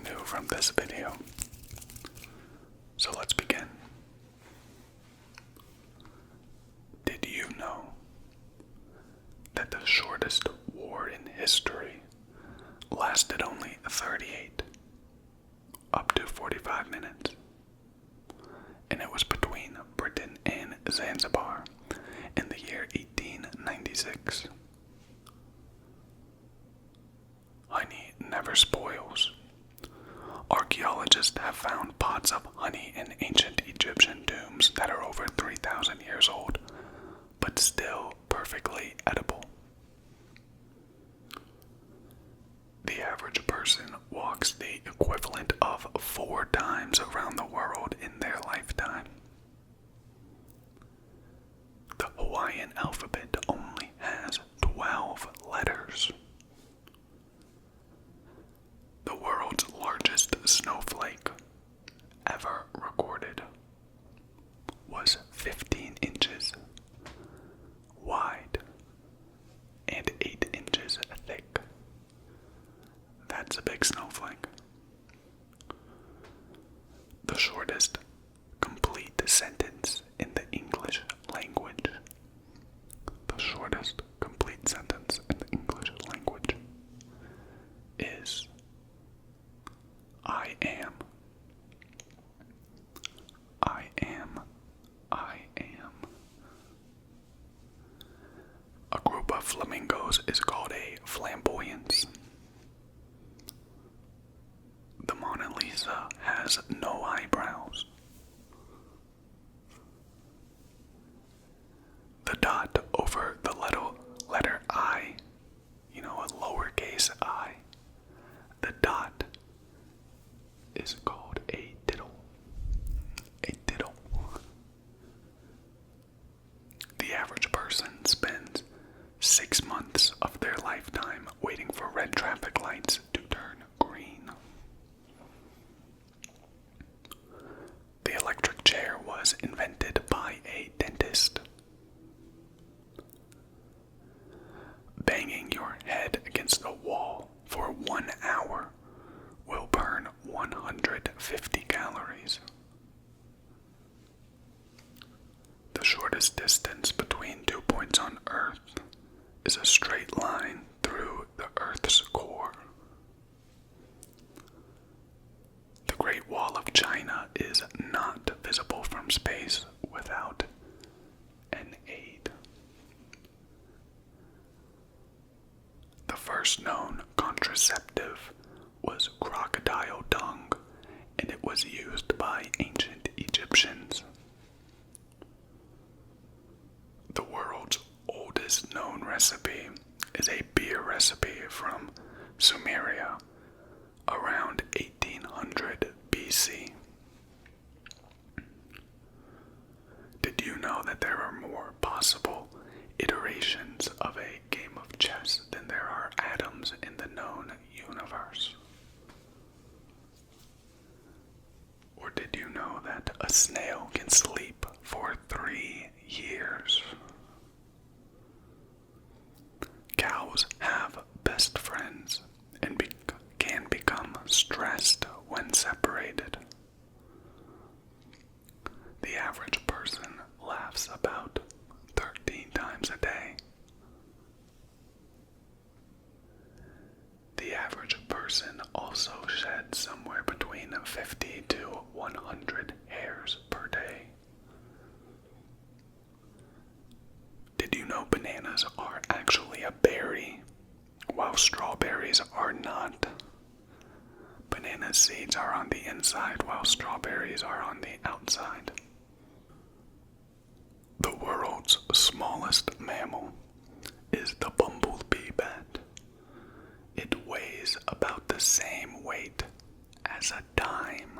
new from this video. So let's begin. Did you know that the shortest war in history lasted only 38, up to 45 minutes? And it was between Britain and Zanzibar in the year 1896. Honey never spoils. Archaeologists have found pots of honey in ancient Egyptian tombs that are over 3,000 years old, but still perfectly edible. The average person walks the equivalent of 4 times around the world in their lifetime. The Hawaiian alphabet only has 12 letters. The world's largest snowflake ever recorded was 15 inches wide and 8 inches thick. That's a big snowflake. The shortest complete sentence in the English language. The shortest complete sentence in the English language is I am. I am. I am. A group of flamingos is called a flamboyance. The Mona Lisa has no eyebrows. The dot over the letter I, a lowercase I, the dot is called a diddle. A diddle. The average person spends 6 months of their lifetime waiting for red traffic lights to turn green. The electric chair was invented by a dentist. Banging your head against a wall for 1 hour will burn 150 calories. The shortest distance between 2 points on Earth is a straight line through the Earth's core. The Great Wall of China is not visible from space without an aid. The first known contraceptive was crocodile dung, and it was used by ancient Egyptians. The world's oldest known recipe is a beer recipe from Sumeria around 1800 BC. Did you know that there are more possible iterations of a game of chess than there are atoms in the known universe? Or did you know that a snail can sleep for 3 years? Cows have best friends and can become stressed when separated. The average person laughs about 13 times a day. The average person also sheds somewhere between 50 to 100 hairs per day. Did you know bananas are actually a berry, while strawberries are not? Banana seeds are on the inside, while strawberries are on the outside. The world's smallest mammal is the bumblebee bat. It weighs about the same weight as a dime.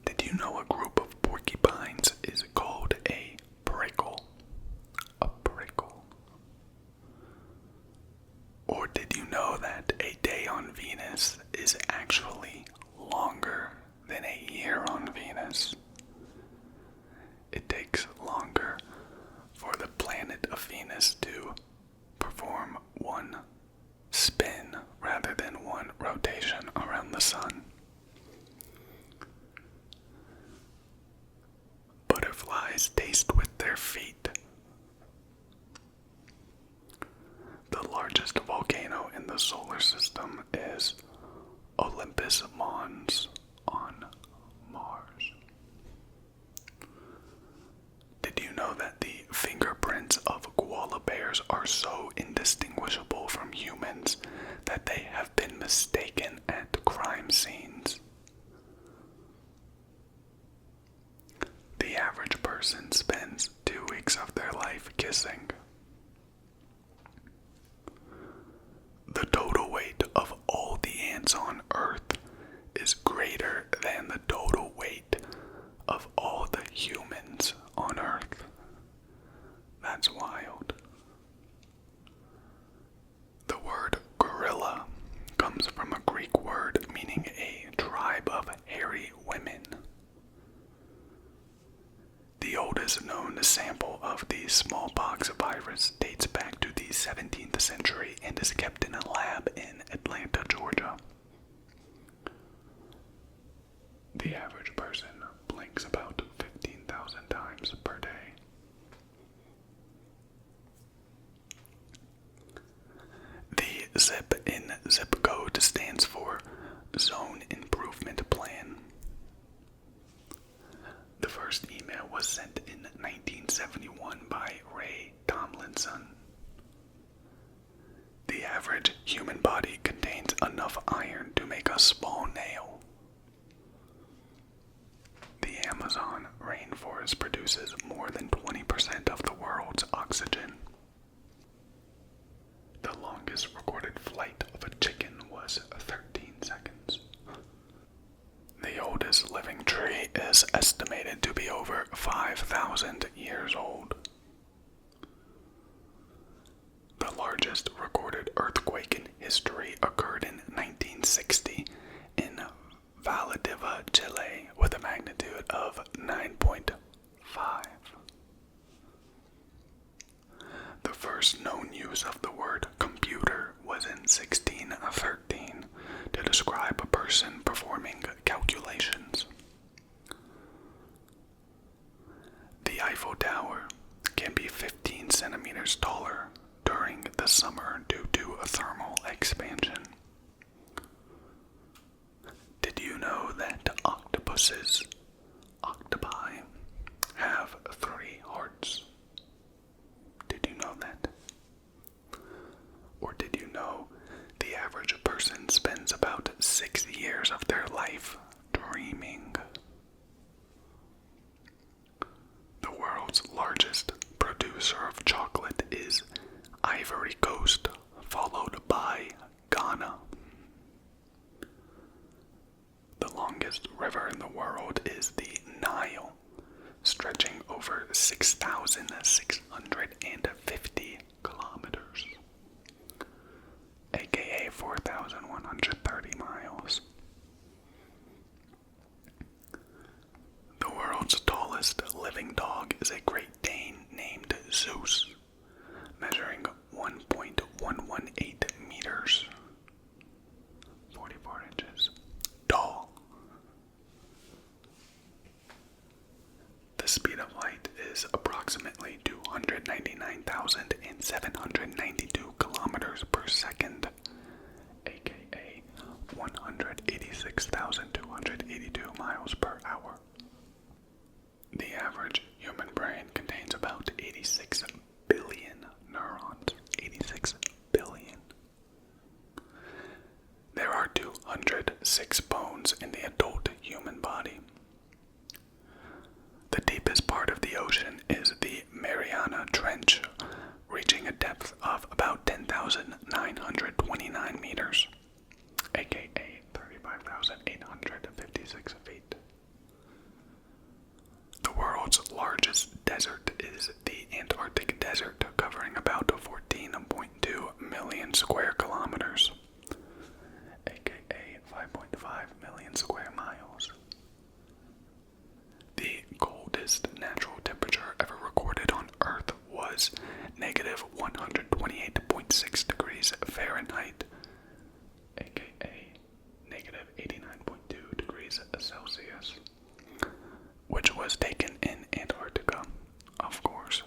Did you know a group of porcupines is called a prickle? A prickle. Or did you know that a day on Venus is actually longer than a year on Venus? It takes longer for the planet of Venus to perform one spin rather than one the solar system is Olympus Mons on Mars. Did you know that the fingerprints of koala bears are so indistinguishable from humans that they have been mistaken at crime scenes? The average person spends 2 weeks of their life kissing. The total weight of all the ants on Earth is greater than the total weight of all the humans on Earth. That's wild. The word gorilla comes from a Greek word meaning a tribe of hairy women. The oldest known sample of the smallpox virus dates back to the 17th century and is kept in a lab in Atlanta, Georgia. The average person blinks about 15,000 times per day. The ZIP in zip code stands for Zone Improvement Plan. The first email was sent in 1971 by Ray Tomlinson. The average human body contains enough iron to make a small nail. The Amazon rainforest produces more than 20% of the world's oxygen. The longest recorded flight of a chicken was 13 seconds. The oldest living tree is estimated to be over 5,000 years old. The largest recorded earthquake in history occurred in 1960 in Valdivia, Chile, with a magnitude of 9.5. The first known use of the word computer was in 1613 to describe a person performing calculations. The Eiffel Tower can be 15 centimeters taller during the summer due to a thermal expansion. Did you know that octopi, have 3 hearts? Did you know that? Or did you know the average person spends about 6 years of their life dreaming? The world's largest producer of chocolate is Ivory Coast, followed by Ghana. The longest river in the world is the Nile, stretching over 6,650 kilometers, aka 4,130 miles. The world's tallest living dog is a Great Dane named Zeus, measuring 1.118 meters, 44 inches, tall. The speed of light is approximately 299,792 kilometers per second, aka 186,282 miles per hour. The average human brain contains about 86 billion neurons. 86 billion. There are 206 bones in the adult human body. The deepest part of the ocean is the Mariana Trench, reaching a depth of about 10,929 meters, aka 35,856 feet. The world's largest desert is the Antarctic Desert, covering about 14.2 million square kilometers, aka 5.5 million square miles. The coldest natural temperature ever recorded on Earth was negative 128.6 degrees Fahrenheit, aka negative 89.2 degrees Celsius, which was taken in Antarctica, of course.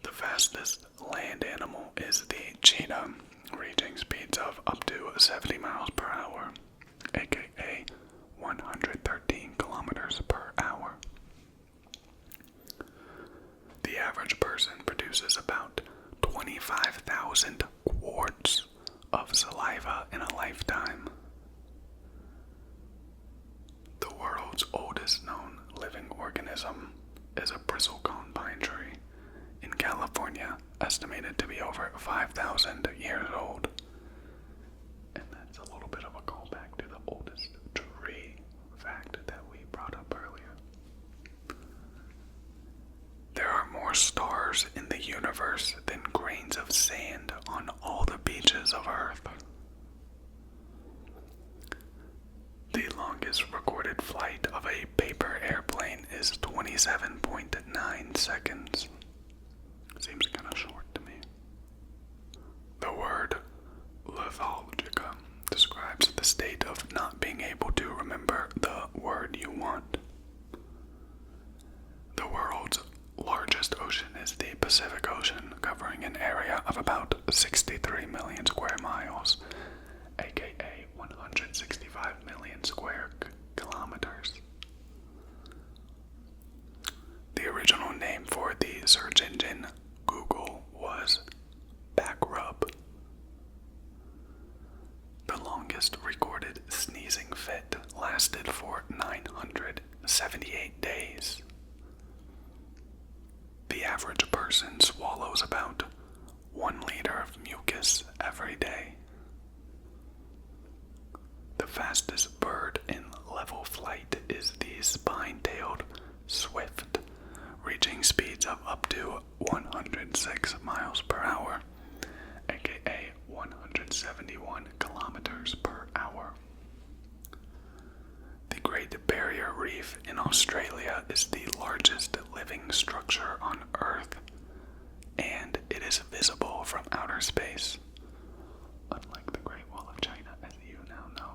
The vast fastest land animal is the cheetah, reaching speeds of up to 70 miles per hour, aka 113 kilometers per hour. The average person produces about 25,000 quarts of saliva in a lifetime. The world's oldest known living organism is a bristlecone pine tree in California, estimated to be over 5,000 years old. And that's a little bit of a callback to the oldest tree fact that we brought up earlier. There are more stars in the universe than grains of sand on all the beaches of Earth. The longest recorded flight of a paper airplane is 27.9 seconds. Seems kind of short to me. The word lethargica describes the state of not being able to remember the word you want. The world's largest ocean is the Pacific Ocean, covering an area of about 63 million square miles, aka 165 million square kilometers. The original name for the search engine Google was Backrub. The longest recorded sneezing fit lasted for 978 days. The average person swallows about 1 liter of mucus every day. The fastest bird in level flight is the spine-tailed swift, reaching speeds of up to 106 miles per hour, aka 171 kilometers per hour. The Great Barrier Reef in Australia is the largest living structure on Earth, and it is visible from outer space, unlike the Great Wall of China, as you now know.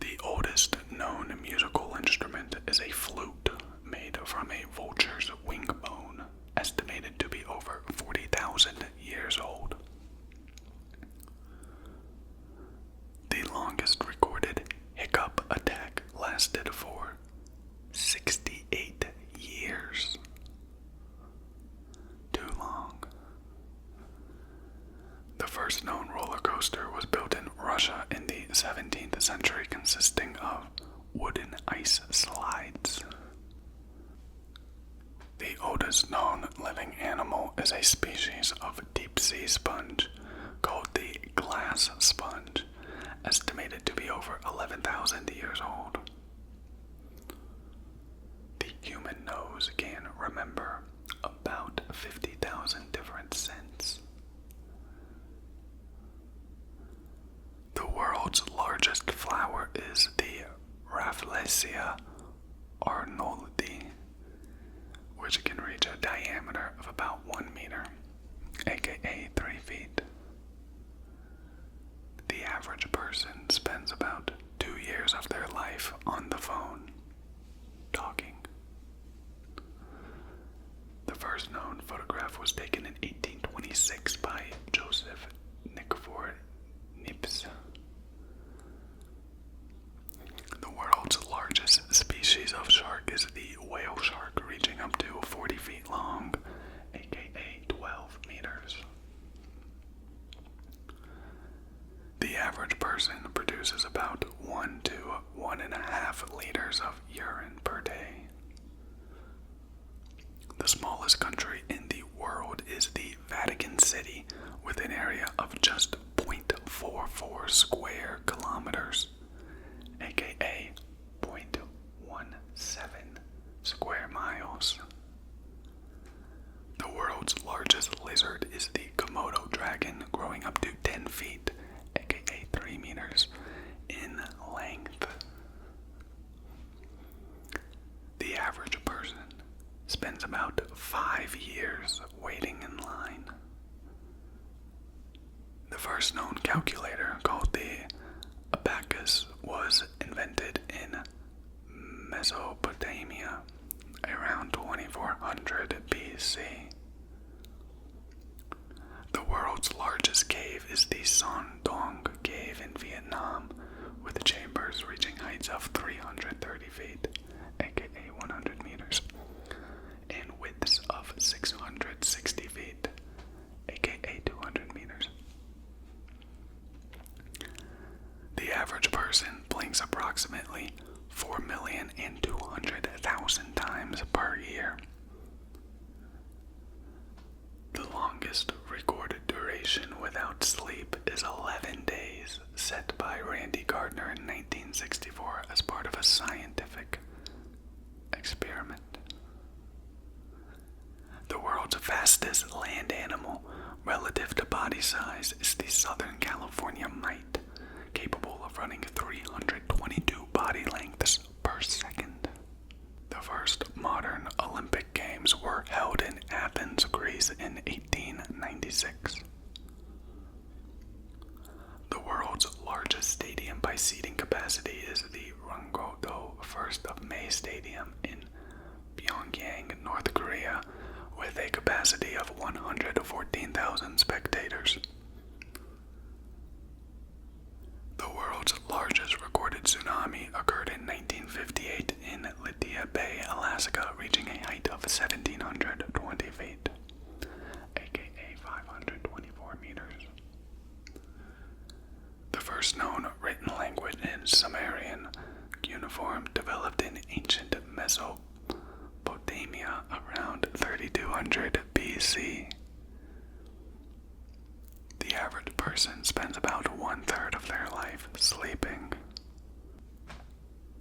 The oldest known musical instrument is a flute made from a vulture's wing bone, estimated to be over 40,000 years old. The longest recorded hiccup attack lasted for 68 years. Too long. The first known roller coaster was built in Russia in the 17th century, consisting of wooden ice slides. The oldest known living animal is a species of deep-sea sponge called the glass sponge, estimated to be over 11,000 years old. The human nose can remember about 50,000 different scents. The world's largest flower is the Rafflesia arnoldii, which can reach a diameter of about 1 meter, aka 3 feet. The average person spends about 2 years of their life on the phone, talking. The first known photograph was taken in 1826 by Joseph Nikifor Niepce. The world's largest species of shark is the whale shark, reaching up to 40 feet long, aka 12 meters. The average person produces about 1 to 1.5 liters of urine per day. The smallest country in the world is the Vatican City, with an area of just 0.44 square kilometers, aka 0.17 square miles. The world's largest lizard is the Komodo dragon, growing up to 10 feet, aka 3 meters, in length. The average person spends about 5 years waiting in line. The first known calculator, called the abacus, was invented in Mesopotamia around 20 2400 BC. The world's largest cave is the Son Doong Cave in Vietnam, with chambers reaching heights of 330 feet, aka 100 meters, and widths of 660 feet, aka 200 meters. The average person blinks approximately 4,200,000 times per year. The longest recorded duration without sleep is 11 days, set by Randy Gardner in 1964 as part of a scientific experiment. The world's fastest land animal relative to body size is the Southern California mite, capable of running 322 body lengths per second. The first modern Olympic Games were held in Athens, Greece in 1896. The world's largest stadium by seating capacity is the Runghodo 1st of May Stadium in Pyongyang, North Korea, with a capacity of 114,000 spectators. The world's largest recorded tsunami occurred in 1958 in Lithia Bay, Alaska, reaching a height of 1,720 feet, aka 524 meters. The first known written language in Sumerian cuneiform developed in ancient Mesopotamia around 3200 BC. The average person spends about 1/3 of their life sleeping.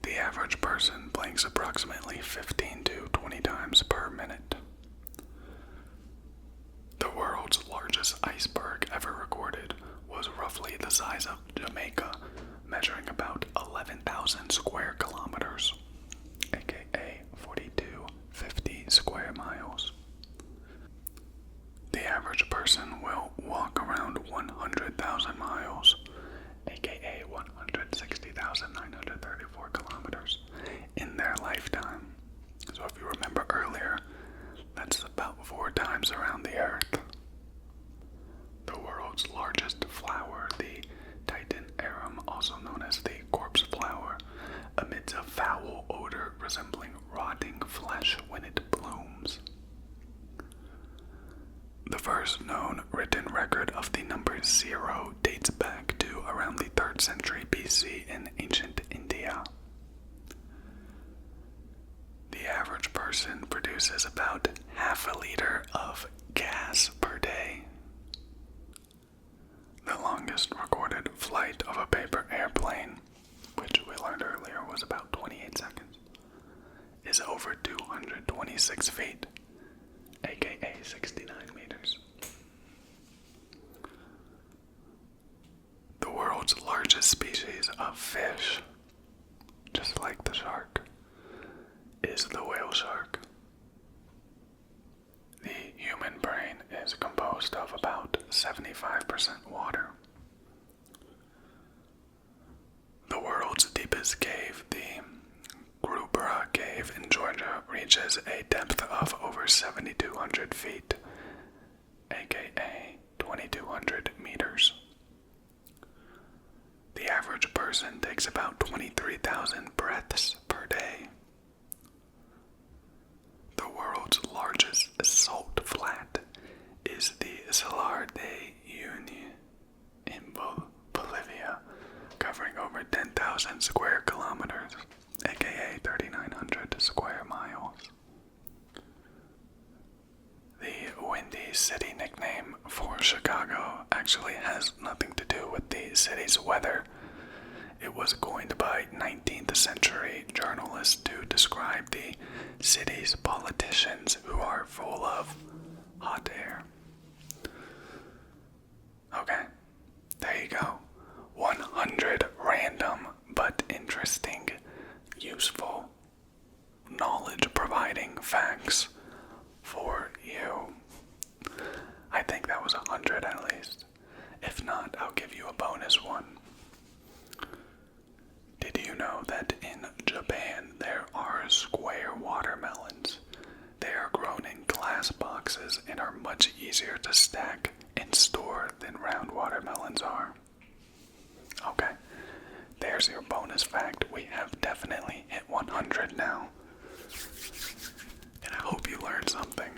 The average person blinks approximately 15 to 20 times per minute. The world's largest iceberg ever recorded was roughly the size of Jamaica, measuring about 11,000 square kilometers, aka 4,250 square miles. The average person will walk around 100,000 miles, aka 160,934 kilometers, in their lifetime. So if you remember earlier, that's about 4 times around the Earth. The world's largest flower, the Titan arum, also known as the corpse flower, emits a foul odor resembling rotting flesh when it blooms. The first known written record of the number 0 dates back to around the 3rd century BC in ancient India. The average person produces about half a liter of gas per day. The longest recorded flight of a paper airplane, which we learned earlier was about 28 seconds, is over 226 feet, aka 69 meters. The world's largest species of fish, just like the shark, is the whale shark. The human brain is composed of about 75% water. The world's deepest cave, the Grubera Cave in Georgia, reaches a depth of over 7,200 feet, aka 2,200 meters. The average person takes about 23,000 breaths per day. The world's largest salt flat is the Salar de Uyuni in Bolivia, covering over 10,000 square kilometers, aka 3,900 square miles. The Windy City nickname for Chicago actually has nothing to do with the city's weather. It was coined by 19th century journalists to describe the city's politicians who are full of hot air. Okay, there you go. 100 random but interesting, useful, knowledge-providing facts for you. I think that was 100 at least. If not, I'll give you a bonus one. Did you know that in Japan there are square watermelons? They glass boxes and are much easier to stack and store than round watermelons are. Okay, there's your bonus fact. We have definitely hit 100 now. And I hope you learned something.